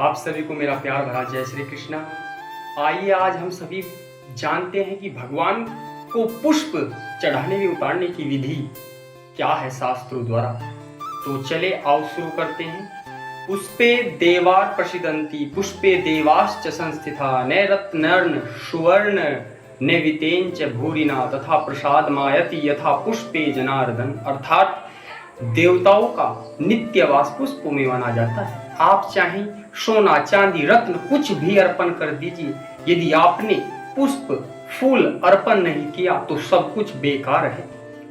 आप सभी को मेरा प्यार भरा जय श्री कृष्णा। आइए आज हम सभी जानते हैं कि भगवान को पुष्प चढ़ाने में उतारने की विधि क्या है शास्त्रों द्वारा। तो चले आओ शुरू करते हैं। पुष्पे देवार प्रसिदन्ति पुष्पे देवाश्च संस्थिता न रत्नर्ण सुवर्ण न च भूरिना तथा प्रसाद मायति यथा पुष्पे जनार्दन। अर्थात देवताओं का नित्यवास पुष्पों में माना जाता है। आप चाहें सोना चांदी रत्न कुछ भी अर्पण कर दीजिए, यदि आपने पुष्प फूल अर्पण नहीं किया तो सब कुछ बेकार है।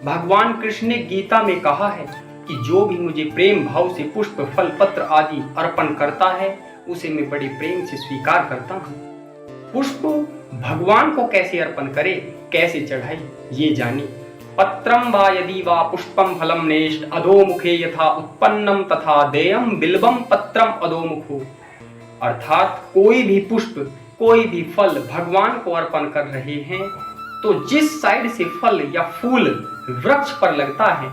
भगवान कृष्ण ने गीता में कहा है कि जो भी मुझे प्रेम भाव से पुष्प फल पत्र आदि अर्पण करता है उसे मैं बड़े प्रेम से स्वीकार करता हूँ। पुष्प भगवान को कैसे अर्पण करे, कैसे चढ़ाए, ये जानिए। पत्रम वा यदि वा पुष्पम फलम नेष्ट अधोमुखे यथा उत्पन्नम तथा देयम बिल्बम पत्रम अधोमुखो। अर्थात कोई भी पुष्प कोई भी फल भगवान को अर्पण कर रहे हैं तो जिस साइड से फल या फूल वृक्ष पर लगता है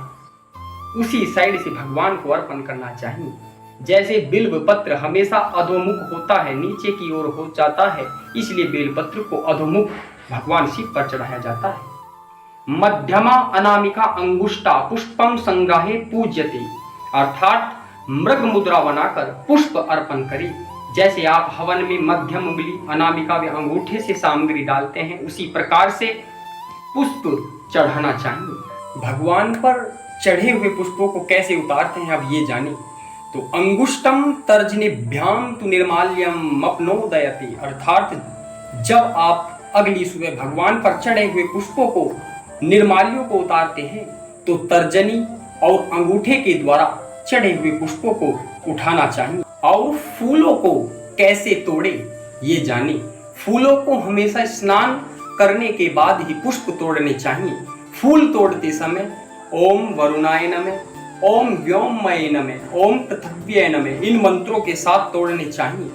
उसी साइड से भगवान को अर्पण करना चाहिए। जैसे बिल्व पत्र हमेशा अधोमुख होता है, नीचे की ओर हो जाता है, इसलिए बेलपत्र को अधोमुख भगवान शिव पर चढ़ाया जाता है। मध्यमा अनामिका अंगुष्टा पुष्पम संग्राहे पूज्यते। अर्थात मृग मुद्रा बनाकर पुष्प अर्पण करें। जैसे आप हवन में मध्यम उंगली अनामिका व अंगूठे से सामग्री डालते हैं उसी प्रकार से पुष्प चढ़ाना चाहिए। भगवान पर चढ़े हुए पुष्पों को कैसे उतारते हैं अब ये जाने। तो अंगुष्टम तर्जनीभ्याम तु निर्माल्यम अपनोदयते। अर्थात जब आप अगली सुबह भगवान पर चढ़े हुए पुष्पों को निर्माल्यों को उतारते हैं तो तर्जनी और अंगूठे के द्वारा चढ़े हुए पुष्पों को उठाना चाहिए। और फूलों को कैसे तोड़े ये जाने। फूलों को हमेशा स्नान करने के बाद ही पुष्प तोड़ने चाहिए। फूल तोड़ते समय ओम वरुणाय नमः, ओम व्योममय नमः, ओम पृथ्व्यै नमः इन मंत्रों के साथ तोड़ने चाहिए।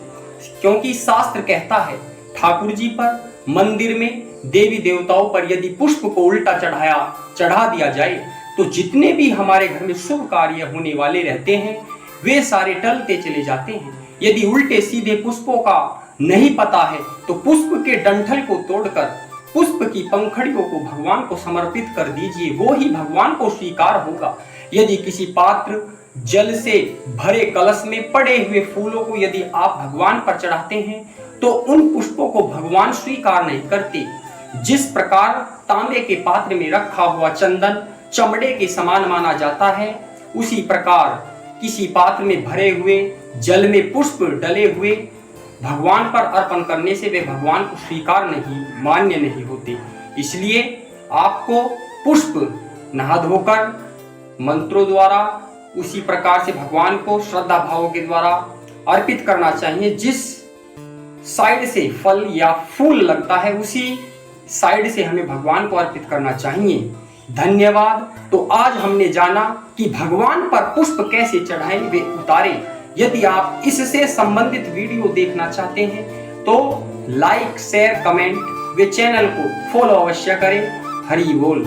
क्योंकि शास्त्र कहता है ठाकुर जी पर मंदिर में देवी देवताओं पर यदि पुष्प को उल्टा चढ़ा दिया जाए तो जितने भी हमारे घर में शुभ कार्य होने वाले रहते हैं वे सारे टलते चले जाते हैं। यदि उल्टे सीधे पुष्पों का नहीं पता है तो पुष्प के डंठल को तोड़कर पुष्प की पंखड़ियों को भगवान को समर्पित कर दीजिए, वो ही भगवान को स्वीकार होगा। यदि किसी पात्र जल से भरे कलश में पड़े हुए फूलों को यदि आप भगवान पर चढ़ाते हैं तो उन पुष्पों को भगवान स्वीकार नहीं करते। जिस प्रकार तांबे के पात्र में रखा हुआ चंदन चमड़े के समान माना जाता है, उसी प्रकार किसी पात्र में भरे हुए जल में पुष्प डले हुए भगवान पर अर्पण करने से वे भगवान को स्वीकार नहीं, मान्य नहीं होते। इसलिए आपको पुष्प नहा धोकर मंत्रों द्वारा उसी प्रकार से भगवान को श्रद्धा भावों के द्वारा अर्पित करना चाहिए। जिस साइड से फल या फूल लगता है उसी साइड से हमें भगवान को अर्पित करना चाहिए। धन्यवाद। तो आज हमने जाना कि भगवान पर पुष्प कैसे चढ़ाएं वे उतारें। यदि आप इससे संबंधित वीडियो देखना चाहते हैं तो लाइक शेयर कमेंट वे चैनल को फॉलो अवश्य करें। हरि बोल।